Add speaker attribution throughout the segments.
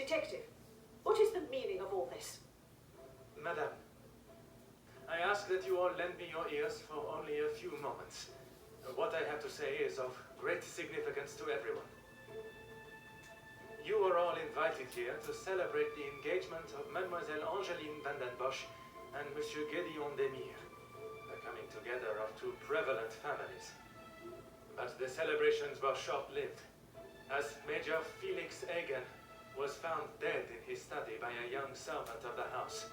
Speaker 1: Detective, what is the meaning of all this?
Speaker 2: Madame, I ask that you all lend me your ears for only a few moments. What I have to say is of great significance to everyone. You are all invited here to celebrate the engagement of Mademoiselle Angeline van den Bosch and Monsieur Gédéon Demire, the coming together of two prevalent families. But the celebrations were short-lived, as Major Felix Egan was found dead in his study by a young servant of the house.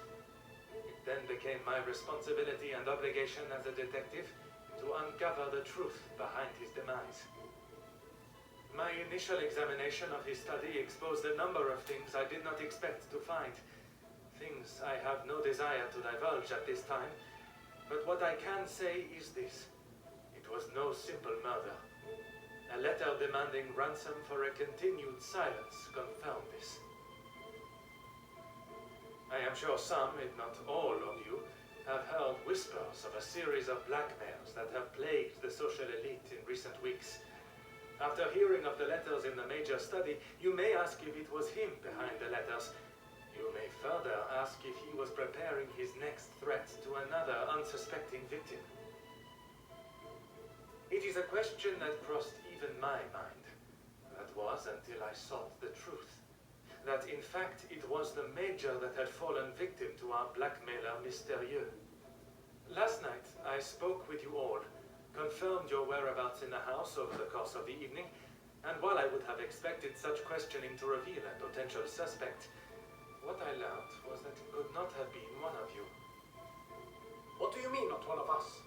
Speaker 2: It then became my responsibility and obligation as a detective to uncover the truth behind his demise. My initial examination of his study exposed a number of things I did not expect to find. Things I have no desire to divulge at this time, but what I can say is this. It was no simple murder. A letter demanding ransom for a continued silence confirmed this. I am sure some, if not all of you, have heard whispers of a series of blackmails that have plagued the social elite in recent weeks. After hearing of the letters in the major study, you may ask if it was him behind the letters. You may further ask if he was preparing his next threat to another unsuspecting victim. It is a question that crossed even my mind. That was until I sought the truth. That in fact it was the Major that had fallen victim to our blackmailer Mystérieux. Last night I spoke with you all, confirmed your whereabouts in the house over the course of the evening, and while I would have expected such questioning to reveal a potential suspect, what I learned was that it could not have been one of you.
Speaker 3: What do you mean, not one of us?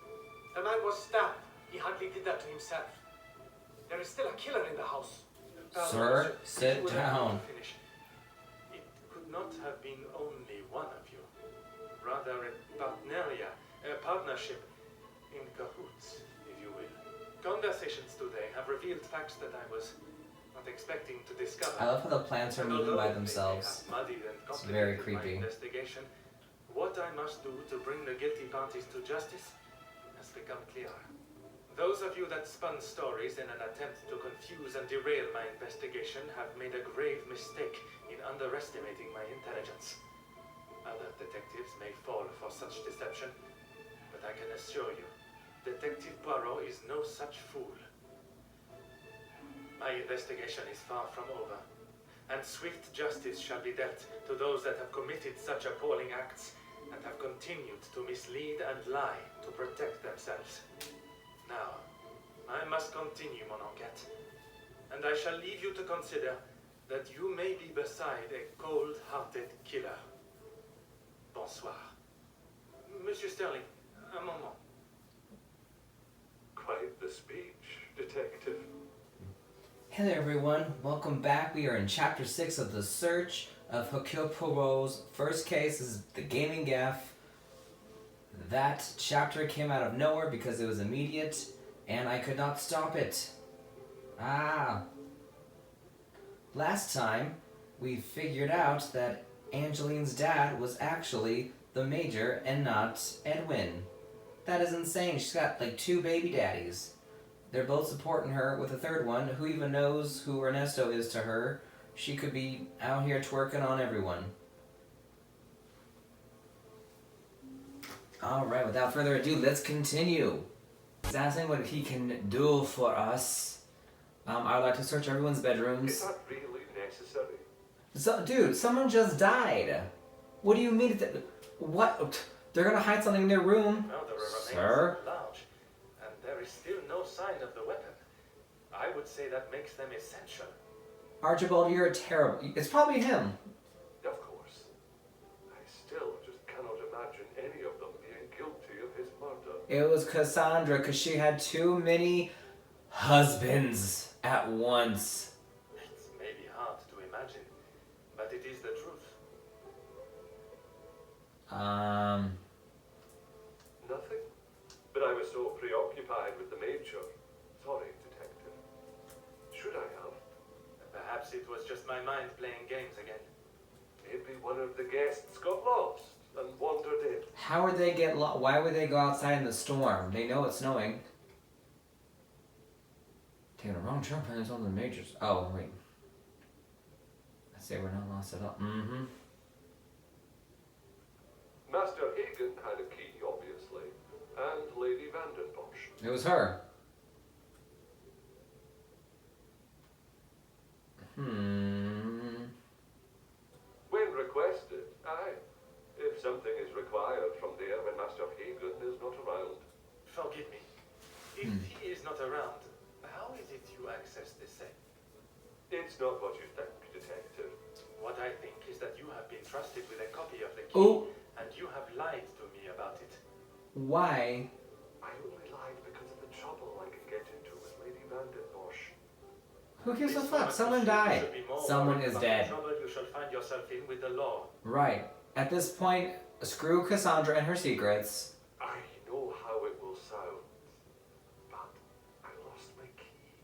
Speaker 3: The man was stabbed. He hardly did that to himself. There is still a killer in the house.
Speaker 4: Sir, sit down.
Speaker 2: It could not have been only one of you. Rather a partenariat, a partnership, in cahoots, if you will. Conversations today have revealed facts that I was not expecting to discover.
Speaker 4: I love how the plants are moving by themselves. It's very creepy.
Speaker 2: Investigation, what I must do to bring the guilty parties to justice has become clearer. Those of you that spun stories in an attempt to confuse and derail my investigation have made a grave mistake in underestimating my intelligence. Other detectives may fall for such deception, but I can assure you, Detective Poirot is no such fool. My investigation is far from over, and swift justice shall be dealt to those that have committed such appalling acts and have continued to mislead and lie to protect themselves. Now, I must continue mon enquête, and I shall leave you to consider that you may be beside a cold-hearted killer. Bonsoir. Monsieur Sterling, un moment.
Speaker 5: Quite the speech, detective.
Speaker 4: Hey there everyone, welcome back. We are in chapter 6 of The Search of Hercule Poirot's first case. This is the gaming gaffe. That chapter came out of nowhere because it was immediate and I could not stop it. Last time we figured out that Angeline's dad was actually the Major and not Edwin. That is insane. She's got like 2 baby daddies. They're both supporting her with a third one. Who even knows who Ernesto is to her? She could be out here twerking on everyone. Alright, without further ado, let's continue. He's asking what he can do for us. I would like to search everyone's bedrooms.
Speaker 5: Is that really necessary?
Speaker 4: Dude, someone just died. What do you mean? What? They're gonna hide something in their room.
Speaker 2: Well, the remains
Speaker 4: Sir?
Speaker 2: are large, and there is still no sign of the weapon. I would say that makes them essential.
Speaker 4: Archibald, you're terrible. It's probably him.
Speaker 5: Of course. I still just cannot imagine any of them being guilty of his murder.
Speaker 4: It was Cassandra, because she had too many husbands at once.
Speaker 2: It's maybe hard to imagine, but it is the truth.
Speaker 5: Nothing? But I was so preoccupied with the Major. Sorry, detective. Should I have?
Speaker 2: Perhaps it was just my mind playing games again.
Speaker 5: Maybe one of the guests got lost and wandered in.
Speaker 4: How would they get lost? Why would they go outside in the storm? They know it's snowing. Taking a wrong turn, playing on the Majors. Oh, wait. Say we're not lost at all. Mm-hmm.
Speaker 5: Master Hagen had a key, obviously, and Lady Vandenbosch.
Speaker 4: It was her.
Speaker 5: When requested, aye. If something is required from there when Master Hagen is not around.
Speaker 2: Forgive me. If he is not around, how is it you access this safe?
Speaker 5: It's not what you think, Detective.
Speaker 2: What I think is that you have been trusted with a copy of the key,
Speaker 4: Oh.
Speaker 2: and you have lied to me about it.
Speaker 4: Why?
Speaker 5: I only lied because of the trouble I could get into with Lady Vandenbosch.
Speaker 4: Who gives a
Speaker 2: This
Speaker 4: fuck?
Speaker 2: moment
Speaker 4: Someone
Speaker 2: you should
Speaker 4: died.
Speaker 2: be more
Speaker 4: Someone
Speaker 2: worried
Speaker 4: is
Speaker 2: about
Speaker 4: dead.
Speaker 2: the trouble you shall find yourself in with the law.
Speaker 4: Right. At this point, screw Cassandra and her secrets.
Speaker 5: I know how it will sound, but I lost my key.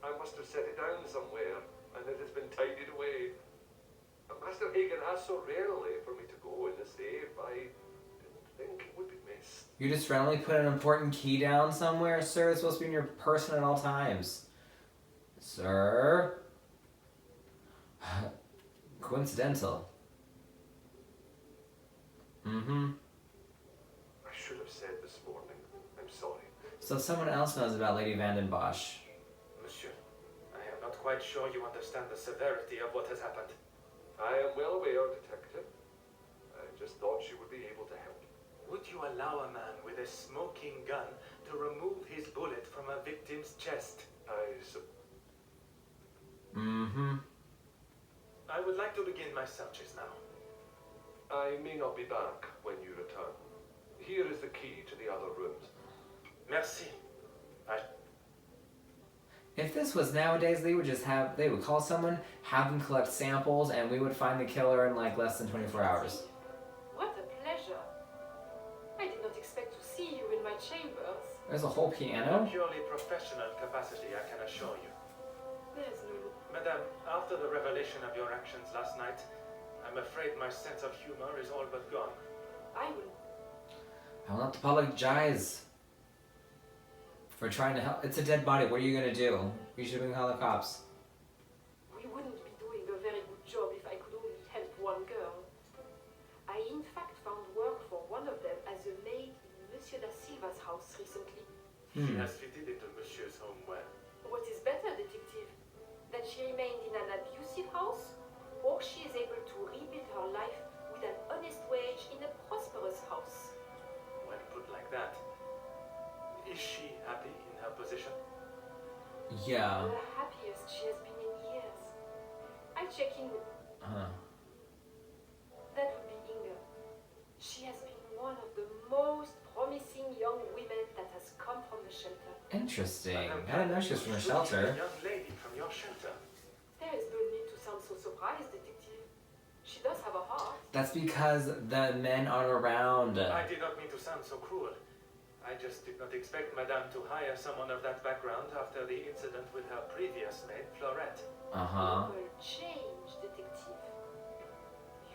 Speaker 5: I must have set it down somewhere, and it has been tidied away. Master Hagen asks so rarely for me to go in the safe, I didn't think it would be missed.
Speaker 4: You just randomly put an important key down somewhere? Sir, it's supposed to be in your person at all times. Sir? Coincidental.
Speaker 5: I should have said this morning. I'm sorry.
Speaker 4: So someone else knows about Lady Vandenbosch.
Speaker 2: Monsieur, I am not quite sure you understand the severity of what has happened.
Speaker 5: I am well aware, Detective. I just thought she would be able to help.
Speaker 2: Would you allow a man with a smoking gun to remove his bullet from a victim's chest? I would like to begin my searches now.
Speaker 5: I may not be back when you return. Here is the key to the other rooms.
Speaker 2: Merci.
Speaker 4: If this was nowadays, they would call someone, have them collect samples, and we would find the killer in like less than 24 hours.
Speaker 1: What a pleasure. I did not expect to see you in my chambers.
Speaker 4: There's a whole
Speaker 2: In a
Speaker 4: piano?
Speaker 2: purely professional capacity, I can assure you.
Speaker 1: There's no...
Speaker 2: Madame, after the revelation of your actions last night, I'm afraid my sense of humor is all but gone.
Speaker 1: I will...
Speaker 4: I will not apologize for trying to help. It's a dead body. What are you gonna do? You should have been called the cops.
Speaker 1: We wouldn't be doing a very good job if I could only help one girl. I in fact found work for one of them as a maid in Monsieur da Silva's house recently.
Speaker 2: She has fitted into Monsieur's home well.
Speaker 1: What is better, detective? That she remained in an abusive house, or she is able to rebuild her life with an honest wage in a prosperous house?
Speaker 2: When put like that, is she happy in her position?
Speaker 4: Yeah.
Speaker 1: The happiest she has been in years. I check in with... That would be Inga. She has been one of the most promising young women that has come from the shelter.
Speaker 4: Interesting.
Speaker 2: Madame,
Speaker 4: I didn't know she was from a
Speaker 2: should
Speaker 4: shelter.
Speaker 2: be a young lady from your shelter.
Speaker 1: There is no need to sound so surprised, detective. She does have a heart.
Speaker 4: That's because the men aren't around.
Speaker 2: I did not mean to sound so cruel. I just did not expect Madame to hire someone of that background after the incident with her previous maid, Florette.
Speaker 1: People change, detective.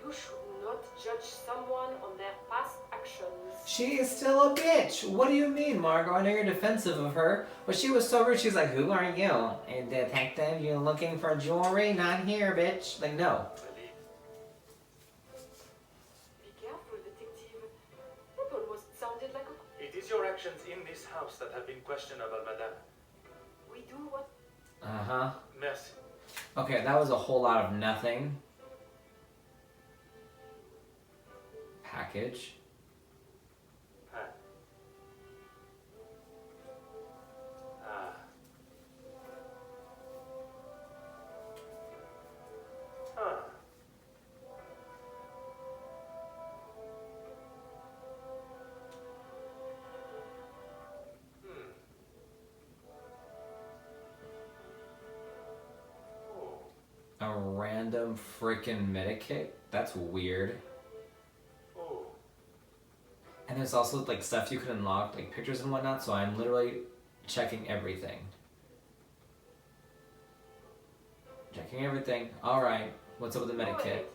Speaker 1: You should not judge someone on their past actions.
Speaker 4: She is still a bitch. What do you mean, Margot? I know you're defensive of her, but she was so rude. She's like, "Who are you? A detective? You looking for jewelry? Not here, bitch." Like, no.
Speaker 1: Be careful, detective. That almost sounded like a...
Speaker 2: It is your actions in this house that have been questionable, Madame.
Speaker 1: We do what...
Speaker 2: Merci.
Speaker 4: Okay, that was a whole lot of nothing. Package. A random freaking medikit? That's weird.
Speaker 2: Oh.
Speaker 4: And there's also like stuff you can unlock, like pictures and whatnot, so I'm literally checking everything. Checking everything. Alright, what's up with the
Speaker 1: Go ahead,
Speaker 4: medikit?
Speaker 1: detective.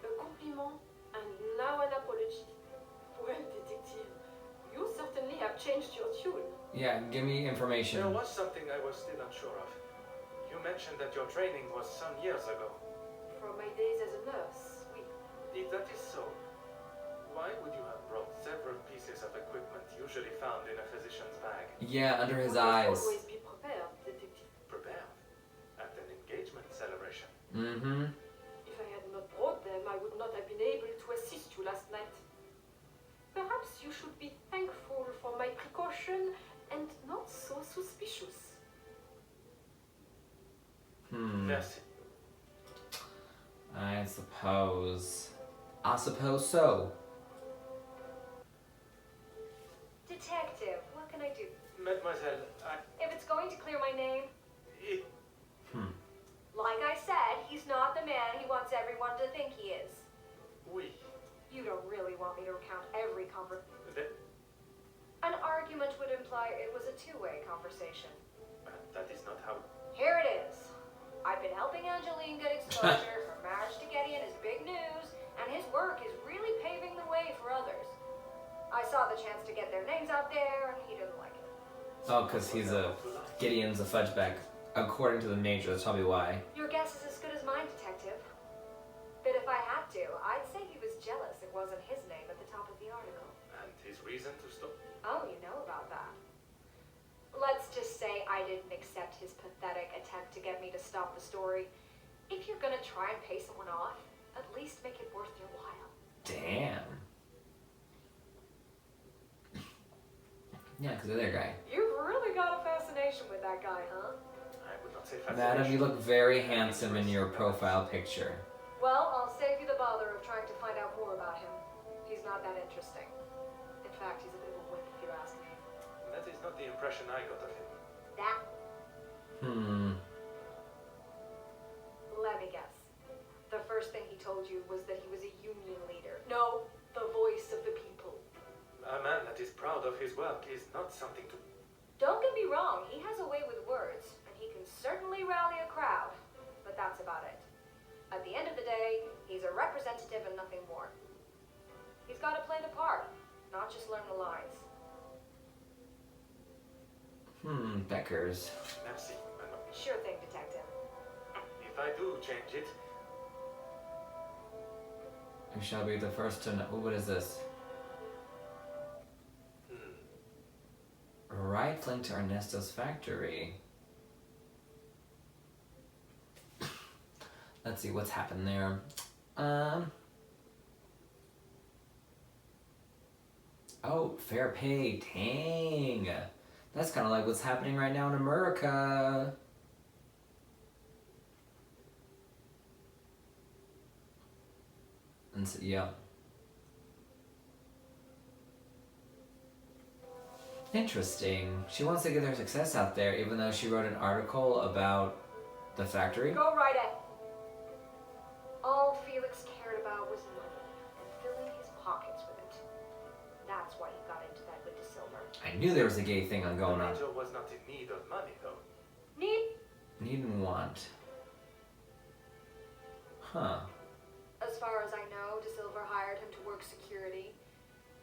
Speaker 1: A compliment and now an apology. Well, detective, you certainly have changed your tune.
Speaker 4: Yeah, give me information.
Speaker 2: There was something I was still unsure of. You mentioned that your training was some years ago.
Speaker 1: From my days as a nurse, oui.
Speaker 2: If that is so, why would you have brought several pieces of equipment usually found in a physician's bag?
Speaker 4: Yeah, under his
Speaker 1: One must
Speaker 4: eyes.
Speaker 1: always be prepared, detective.
Speaker 2: Prepared at an engagement celebration.
Speaker 4: Mm-hmm.
Speaker 1: If I had not brought them, I would not have been able to assist you last night. Perhaps you should be thankful for my precaution and not so suspicious.
Speaker 2: Merci.
Speaker 4: I suppose so.
Speaker 6: Detective, what can I do?
Speaker 2: Mademoiselle,
Speaker 6: If it's going to clear my name,
Speaker 2: it,
Speaker 6: like I said, he's not the man he wants everyone to think he is.
Speaker 2: oui.
Speaker 6: You don't really want me to recount every conversation.
Speaker 2: That,
Speaker 6: An argument would imply it was a two-way conversation.
Speaker 2: that is not how...
Speaker 6: Here it is. I've been helping Angeline get exposure. Her marriage to Gideon is big news, and his work is really paving the way for others. I saw the chance to get their names out there, and he didn't like it.
Speaker 4: Oh, because Gideon's a fudgeback. According to the Major, that's probably why.
Speaker 6: Your guess is as good as mine, Detective. But if I had to, I'd say he was jealous it wasn't his name at the top of the article.
Speaker 2: And his reason to stop...
Speaker 6: Oh, you know about that. Let's just say I didn't accept his pathetic attempt to get me to stop the story. If you're gonna try and pay someone off, at least make it worth your while.
Speaker 4: Damn. Yeah, because of their guy.
Speaker 6: You've really got a fascination with that guy, huh?
Speaker 2: I would not say
Speaker 4: Madam, you look very handsome in your profile picture.
Speaker 6: Well, I'll save you the bother of trying to find out more about him. He's not that interesting. In fact, he's a bit of a wimp if you ask me.
Speaker 2: That is not the impression I got of him.
Speaker 6: That, let me guess. The first thing he told you was that he was a union leader. No, the voice of the people.
Speaker 2: A man that is proud of his work is not something to...
Speaker 6: Don't get me wrong, he has a way with words, and he can certainly rally a crowd, but that's about it. At the end of the day, he's a representative and nothing more. He's got to play the part, not just learn the lines.
Speaker 4: Beckers.
Speaker 2: Merci, madame.
Speaker 6: Sure thing, Detective.
Speaker 2: If I do change it,
Speaker 4: You shall be the first to know. Ooh, what is this? Right link to Ernesto's factory. Let's see what's happened there. Oh, fair pay. Dang. That's kind of like what's happening right now in America. And so, yeah. Interesting. She wants to get her success out there, even though she wrote an article about the factory.
Speaker 6: Go right ahead. All Felix cared about was money and filling his pockets with it. That's why he got into that with DeSilver.
Speaker 4: I knew there was a gay thing going
Speaker 2: the
Speaker 4: on.
Speaker 2: Major was not in need of money, though.
Speaker 6: Need?
Speaker 4: Need and want. Huh.
Speaker 6: As far as I know, DeSilver hired him to work security.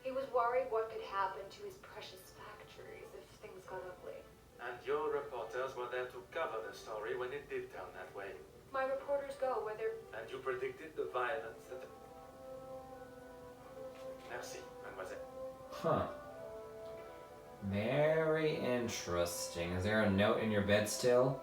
Speaker 6: He was worried what could happen to his precious factories if things got ugly.
Speaker 2: And your reporters were there to cover the story when it did turn that way.
Speaker 6: My reporters go where they're...
Speaker 2: And you predicted the violence that... Merci, mademoiselle.
Speaker 4: Huh. Very interesting. Is there a note in your bed still?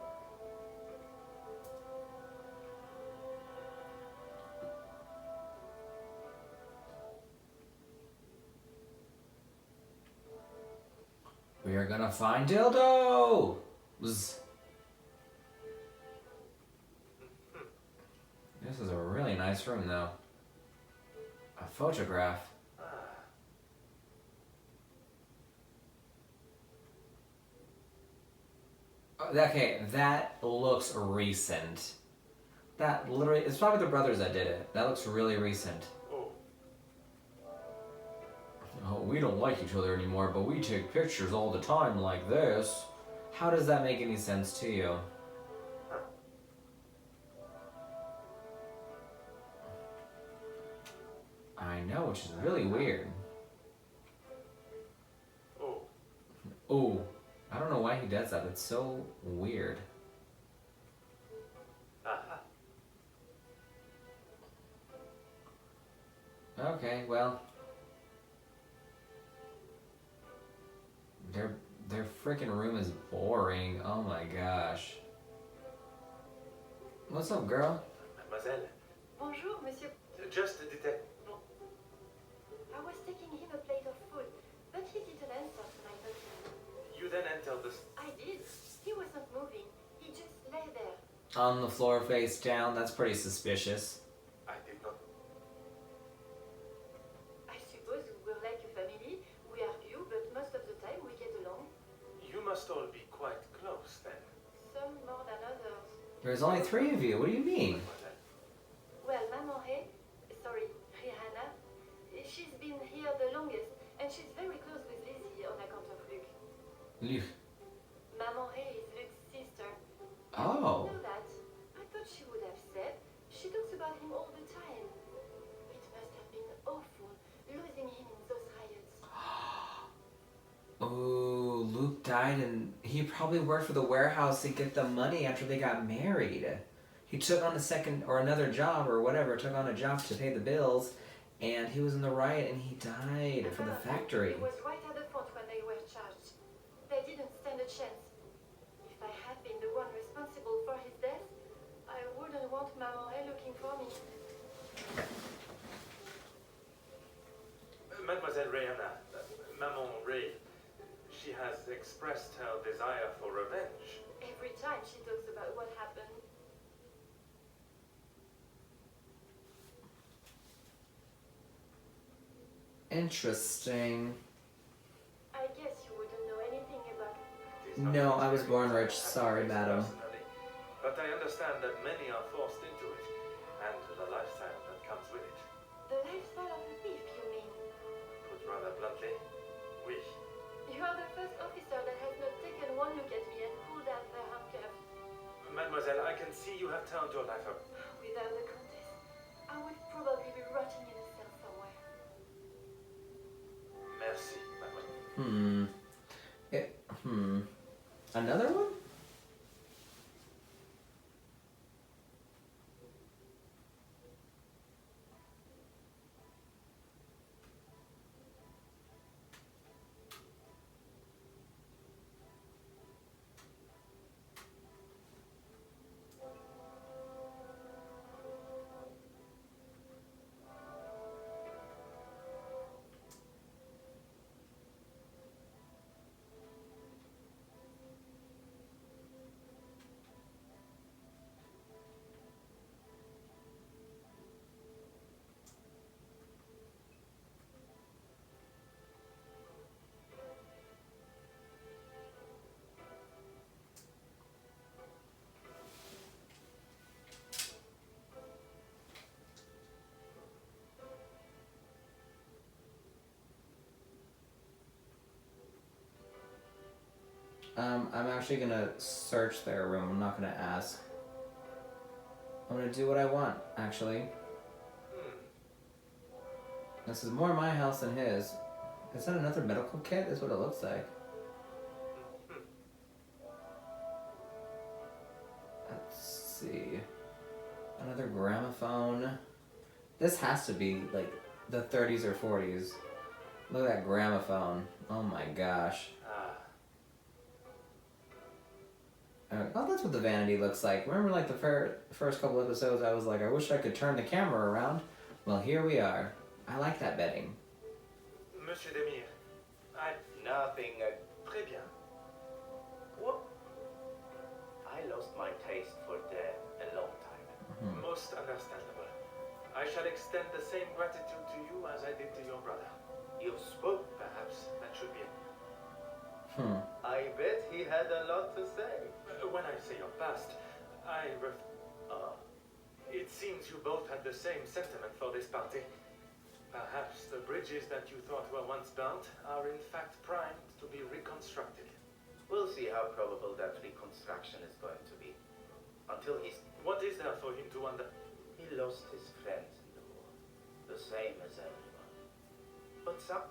Speaker 4: We are gonna find dildo! Bzz. This is a really nice room, though. A photograph. Okay, that looks recent. That literally, it's probably the brothers that did it. That looks really recent.
Speaker 2: Oh,
Speaker 4: Oh, we don't like each other anymore, but we take pictures all the time like this. How does that make any sense to you? I know, which is really weird.
Speaker 2: oh.
Speaker 4: Oh, I don't know why he does that. It's so weird. Okay, well. Their freaking room is boring. Oh my gosh. What's up, girl?
Speaker 2: Mademoiselle,
Speaker 1: Bonjour, monsieur.
Speaker 2: just a detail.
Speaker 1: I was taking him a plate of food, but he didn't answer when I touched him.
Speaker 2: You then entered the...
Speaker 1: I did. He wasn't moving. He just lay there.
Speaker 4: On the floor, face down. That's pretty suspicious.
Speaker 2: I did not...
Speaker 1: I suppose we're like a family. We argue, but most of the time we get along.
Speaker 2: You must all be quite close then.
Speaker 1: Some more than others.
Speaker 4: There's only 3 of you. What do you mean?
Speaker 2: Mademoiselle.
Speaker 1: Well, Maman Hay, sorry, Rihanna, she's been here the longest, and she's very close with Lizzie on account of Luke.
Speaker 4: Luke.
Speaker 1: Maman Hay is Luke's sister.
Speaker 4: Oh.
Speaker 1: You know that? I thought she would have said. She talks about him all the time. It must have been awful, losing him in those riots.
Speaker 4: Oh, Luke died and he probably worked for the warehouse to get the money after they got married. He took on a second or another job or whatever, took on a job to pay the bills, and he was in the riot and he died for the factory.
Speaker 1: He was right at the front when they were charged. They didn't stand a chance. If I had been the one responsible for his death, I wouldn't want Maman Hay looking for me.
Speaker 2: Mademoiselle Rihanna, Maman Ray, she has expressed her desire for revenge.
Speaker 1: Every time she talks about what happened.
Speaker 4: Interesting.
Speaker 1: I guess you wouldn't know anything about
Speaker 2: It is not
Speaker 4: No, I was
Speaker 2: experience
Speaker 4: born
Speaker 2: I
Speaker 4: rich.
Speaker 2: have
Speaker 4: Sorry,
Speaker 2: faced
Speaker 4: madam.
Speaker 2: personally, but I understand that many are forced into it, and the lifestyle that comes with it.
Speaker 1: the lifestyle of a thief, you mean?
Speaker 2: Put rather bluntly, oui.
Speaker 1: You are the first officer that has not taken one look at me and pulled out their handcuffs.
Speaker 2: Mademoiselle, I can see you have turned your life up.
Speaker 1: Without the Countess, I would probably be rotting in a cell somewhere.
Speaker 2: Merci, mademoiselle.
Speaker 4: Another one? I'm actually gonna search their room. I'm not gonna ask. I'm gonna do what I want, actually. This is more my house than his. Is that another medical kit? That's what it looks like. Let's see. Another gramophone. This has to be like the 30s or 40s. Look at that gramophone. Oh my gosh. Oh, that's what the vanity looks like. Remember, like, the first couple episodes, I was like, I wish I could turn the camera around. Well, here we are. I like that bedding.
Speaker 2: Monsieur Demir,
Speaker 7: Nothing.
Speaker 2: très bien.
Speaker 7: What? I lost my taste for death a long time.
Speaker 2: Most understandable. I shall extend the same gratitude to you as I did to your brother.
Speaker 7: You spoke.
Speaker 2: Perhaps that should be it.
Speaker 7: I bet he had a lot to say.
Speaker 2: When I say your past, it seems you both had the same sentiment for this party. Perhaps the bridges that you thought were once burnt are in fact primed to be reconstructed.
Speaker 7: We'll see how probable that reconstruction is going to be. Until he's...
Speaker 2: What is there for him to wonder?
Speaker 7: He lost his friends in the war. The same as everyone. But some...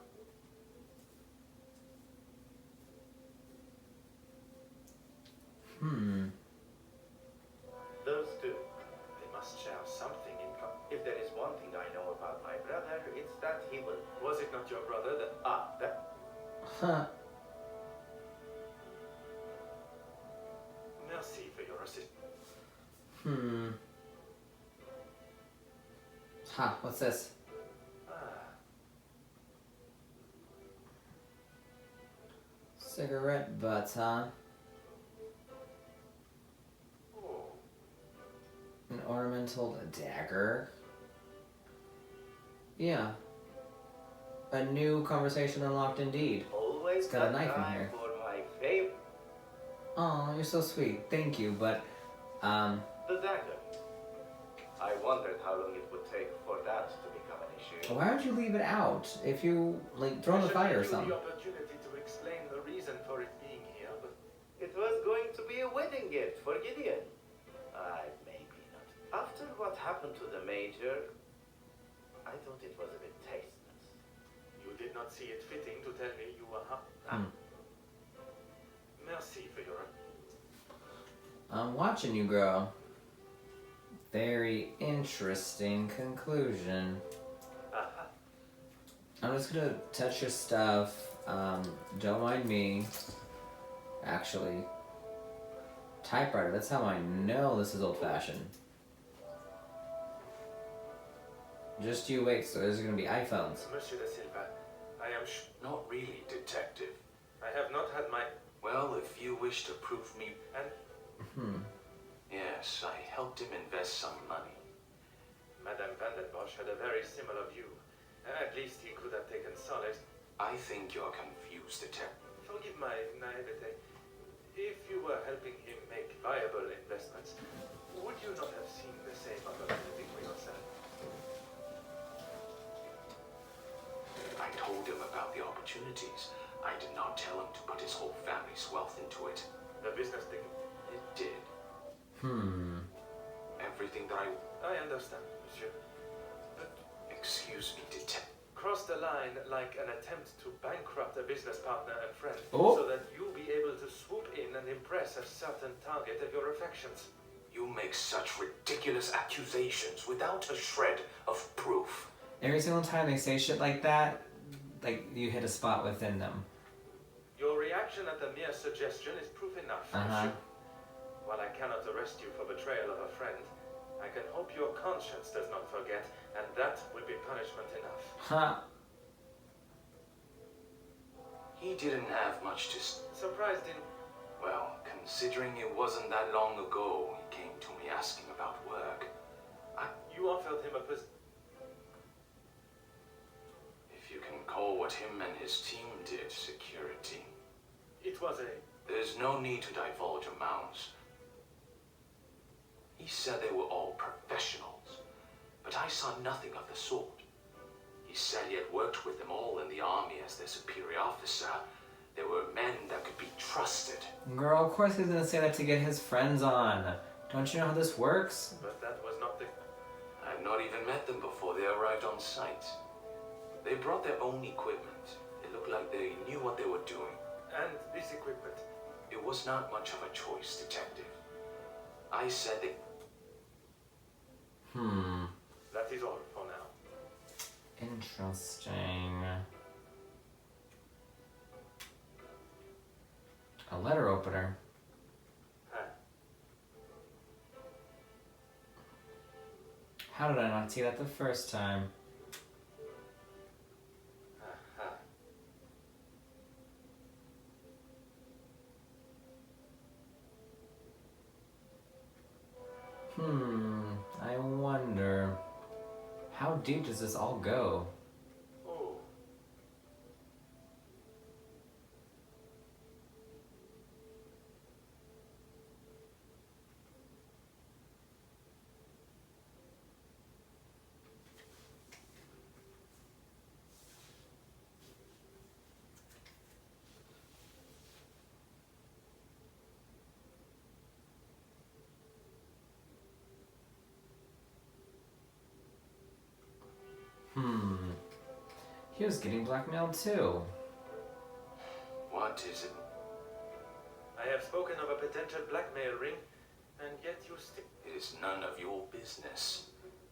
Speaker 7: Those two.
Speaker 2: They must share something in common.
Speaker 7: If there is one thing I know about my brother, it's that
Speaker 2: not your brother, then...
Speaker 7: That...
Speaker 4: Huh.
Speaker 2: Merci for your assistance.
Speaker 4: Ha, what's this? Cigarette butts, huh?
Speaker 2: Oh.
Speaker 4: An ornamental dagger. Yeah. A new conversation unlocked indeed.
Speaker 7: Always
Speaker 4: It's got a
Speaker 7: got
Speaker 4: knife in
Speaker 7: time
Speaker 4: here.
Speaker 7: for my favorite.
Speaker 4: Oh, you're so sweet. Thank you, but
Speaker 7: The dagger. I wondered how long it would take for that to become an issue.
Speaker 4: why would you leave it out? If you like throw in the fire or something.
Speaker 2: The opportunity to explain the reason for it being here, but
Speaker 7: It was going to be a wedding gift for Gideon. Maybe not. After what happened to the Major, I thought it was a bit tasteless.
Speaker 2: you did not see it fitting to tell me you were Merci for your...
Speaker 4: I'm watching you grow. Very interesting conclusion. I'm just gonna touch your stuff. Don't mind me. Actually. Typewriter, that's how I know this is old-fashioned. Just you wait, so there's gonna be iPhones.
Speaker 2: Monsieur da Silva, I am
Speaker 8: Not really, detective.
Speaker 2: I have not had my...
Speaker 8: Well, if you wish to prove me...
Speaker 2: And
Speaker 8: Yes, I helped him invest some money.
Speaker 2: Madame Van den Bosch had a very similar view. At least he could have taken solace.
Speaker 8: I think you're confused, detective.
Speaker 2: Forgive my naivete. If you were helping him make viable investments, would you not have seen the same opportunity for yourself?
Speaker 8: I told him about the opportunities. I did not tell him to put his whole family's wealth into it.
Speaker 2: The business thing.
Speaker 8: It did. Everything that
Speaker 2: I understand, monsieur. But
Speaker 8: Excuse me, detective.
Speaker 2: cross the line like an attempt to bankrupt a business partner and friend,
Speaker 4: Oh.
Speaker 2: so that you be able to swoop in and impress a certain target of your affections.
Speaker 8: You make such ridiculous accusations without a shred of proof.
Speaker 4: Every single time they say shit like that, like you hit a spot within them.
Speaker 2: Your reaction at the mere suggestion is proof enough, monsieur. While I cannot arrest you for betrayal of a friend, I can hope your conscience does not forget, and that will be punishment enough.
Speaker 4: Huh.
Speaker 8: He didn't have much to...
Speaker 2: Surprised in...
Speaker 8: Well, considering it wasn't that long ago, he came to me asking about work.
Speaker 2: You offered him a position.
Speaker 8: If you can call what him and his team did security.
Speaker 2: It was a...
Speaker 8: There's no need to divulge amounts. He said they were all professionals, but I saw nothing of the sort. He said he had worked with them all in the army as their superior officer. They were men that could be trusted.
Speaker 4: Girl, of course he's gonna say that to get his friends on. Don't you know how this works?
Speaker 2: But that was not the...
Speaker 8: I've not even met them before they arrived on site. They brought their own equipment. It looked like they knew what they were doing.
Speaker 2: And this equipment.
Speaker 8: It was not much of a choice, detective. I said they...
Speaker 2: That is all for now.
Speaker 4: Interesting. A letter opener. How did I not see that the first time? I wonder, how deep does this all go?
Speaker 2: Oh.
Speaker 4: He was getting blackmailed too.
Speaker 8: What is it?
Speaker 2: I have spoken of a potential blackmail ring, and yet you still...
Speaker 8: It is none of your business.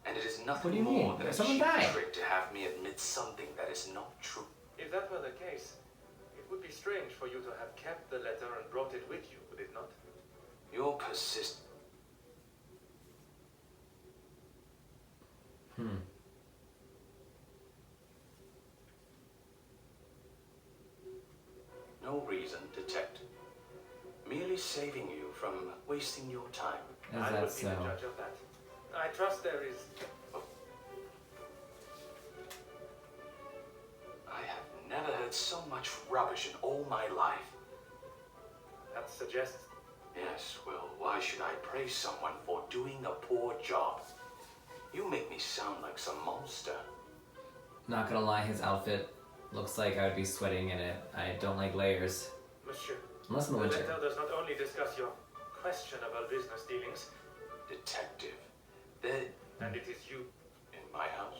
Speaker 8: And it is nothing
Speaker 4: do you
Speaker 8: more
Speaker 4: mean?
Speaker 8: than a
Speaker 4: Someone
Speaker 8: cheap
Speaker 4: died.
Speaker 8: trick to have me admit something that is not true.
Speaker 2: If that were the case, it would be strange for you to have kept the letter and brought it with you, would it not?
Speaker 8: Your persist. No reason, detective. Merely saving you from wasting your time.
Speaker 4: Is
Speaker 2: I
Speaker 4: that
Speaker 2: would be the
Speaker 4: so?
Speaker 2: judge of that. I trust there is...
Speaker 8: I have never heard so much rubbish in all my life.
Speaker 2: That suggests...
Speaker 8: Yes, well, why should I praise someone for doing a poor job? You make me sound like some monster.
Speaker 4: Not gonna lie, his outfit looks like I would be sweating in it. I don't like layers.
Speaker 2: Monsieur,
Speaker 4: Unless in the
Speaker 2: the
Speaker 4: winter.
Speaker 2: letter does not only discuss your questionable business dealings,
Speaker 8: Detective, there
Speaker 2: and it is you.
Speaker 8: in my house.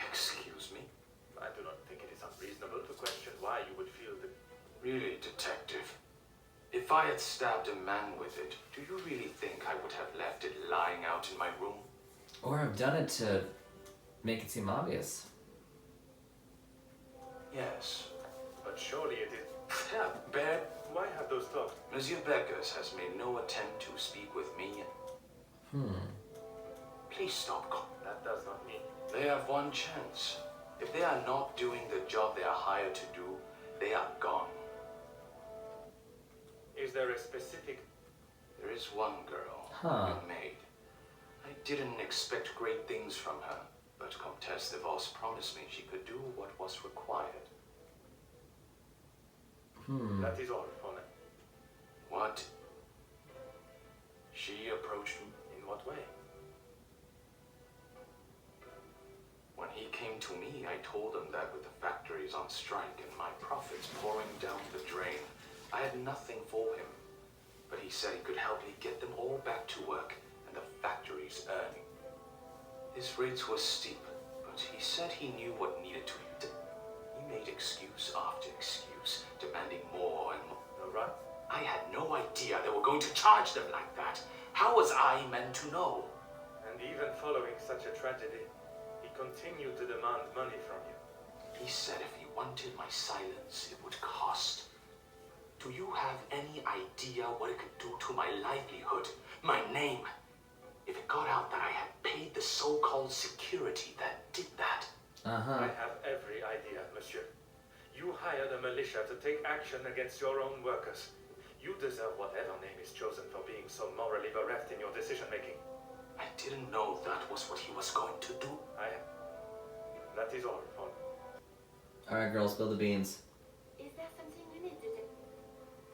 Speaker 8: Excuse me?
Speaker 2: I do not think it is unreasonable to question why you would feel the...
Speaker 8: Really, detective? If I had stabbed a man with it, do you really think I would have left it lying out in my room?
Speaker 4: Or I've done it to make it seem obvious.
Speaker 8: Yes.
Speaker 2: But surely it is...
Speaker 8: Bear,
Speaker 2: Why have those talks?
Speaker 8: Monsieur Beggars has made no attempt to speak with me. Please stop.
Speaker 2: That does not mean...
Speaker 8: They have one chance. If they are not doing the job they are hired to do, they are gone.
Speaker 2: Is there a specific...
Speaker 8: There is one girl,
Speaker 4: Huh.
Speaker 8: a maid. I didn't expect great things from her, but Comtesse de Vos promised me she could do what was required.
Speaker 2: That is all for now.
Speaker 8: What? She approached me.
Speaker 2: In what way?
Speaker 8: When he came to me, I told him that with the factories on strike and my profits pouring down the drain, I had nothing for him. But he said he could help me get them all back to work and the factories earning. His rates were steep, but he said he knew what needed to be done. He made excuse after excuse, demanding more and more.
Speaker 2: Right?
Speaker 8: I had no idea they were going to charge them like that. How was I meant to know?
Speaker 2: And even following such a tragedy, he continued to demand money from you.
Speaker 8: He said if he wanted my silence, it would cost. Do you have any idea what it could do to my livelihood, my name? If it got out that I had paid the so-called security that did that.
Speaker 2: I have every idea, monsieur. You hired a militia to take action against your own workers. You deserve whatever name is chosen for being so morally bereft in your decision-making.
Speaker 8: I didn't know that was what he was going to do.
Speaker 2: That is all for...
Speaker 4: Alright, girls, spill the beans.
Speaker 1: Is there something you need, Detective?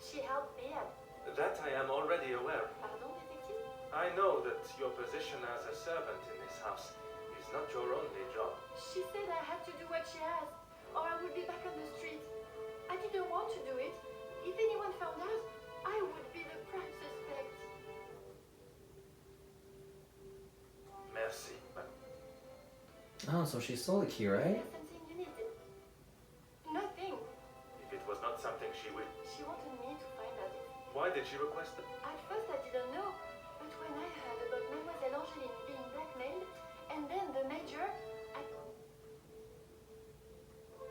Speaker 1: She helped me out.
Speaker 2: That I am already aware.
Speaker 1: Pardon, Detective?
Speaker 2: I know that your position as a servant in this house is not your only job.
Speaker 1: She said I had to do what she asked, or I would be back on the street. I didn't want to do it. If anyone found out, I would be the prime suspect.
Speaker 2: Merci, but
Speaker 4: Oh, so she stole the key, right?
Speaker 1: Is there something you needed? Nothing.
Speaker 2: if it was not something she would...
Speaker 1: She wanted me to find out it.
Speaker 2: Why did she request it?
Speaker 1: At first I didn't know, but when I heard about Mademoiselle Angeline being blackmailed, and then the major,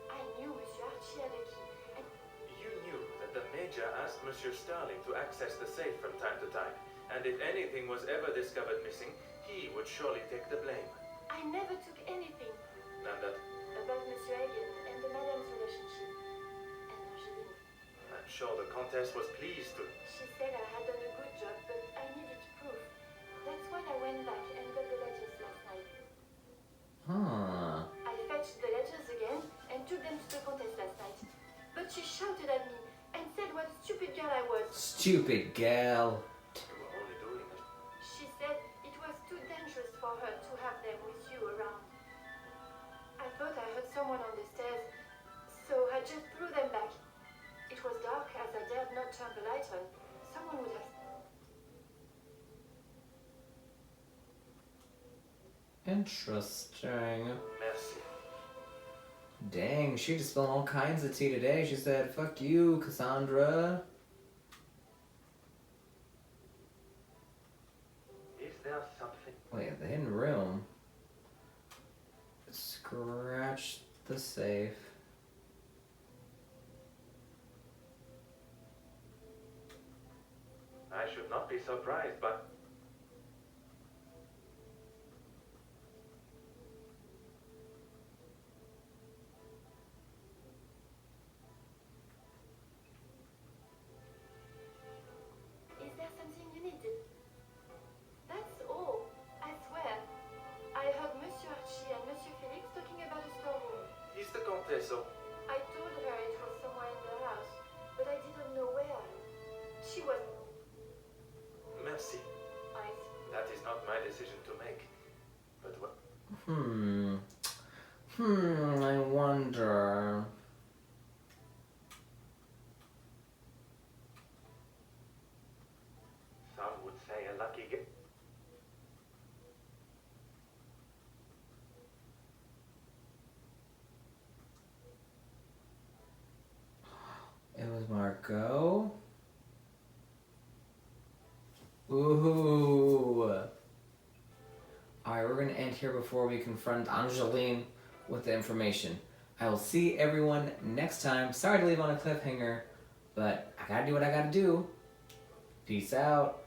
Speaker 1: I knew Monsieur Archie had a key, and
Speaker 2: You knew that the Major asked Monsieur Sterling to access the safe from time to time, and if anything was ever discovered missing, he would surely take the blame.
Speaker 1: I never took anything
Speaker 2: And that
Speaker 1: about Monsieur Hagen and the Madame's relationship. And Angeline,
Speaker 2: I'm sure the Comtesse was pleased to...
Speaker 1: she said I had done a good job, but I needed proof. That's why I went back and got the letters last night. I fetched the letters again and took them to the Comtesse last night. But she shouted at me and said what a stupid girl I was.
Speaker 4: Stupid gal.
Speaker 2: You were only doing it.
Speaker 1: She said it was too dangerous for her to have them with you around. I thought I heard someone on the stairs, so I just threw them back. It was dark as I dared not turn the light on. Someone would have...
Speaker 4: Interesting.
Speaker 2: Merci.
Speaker 4: Dang, she just spilled all kinds of tea today. She said, fuck you, Cassandra.
Speaker 2: would not be surprised, but...
Speaker 1: Is there something you needed? That's all. I swear. I heard Monsieur Archie and Monsieur Felix talking about a storeroom.
Speaker 2: He's the Comtesse, so...
Speaker 1: I told her it was somewhere in the house, but I didn't know where. She was...
Speaker 2: Merci.
Speaker 1: I see.
Speaker 2: That is not my decision to make. But what...
Speaker 4: I wonder...
Speaker 2: Some would say a lucky gift.
Speaker 4: It was Margot. Ooh. Alright, we're gonna end here before we confront Angeline with the information. I will see everyone next time. Sorry to leave on a cliffhanger, but I gotta do what I gotta do. Peace out.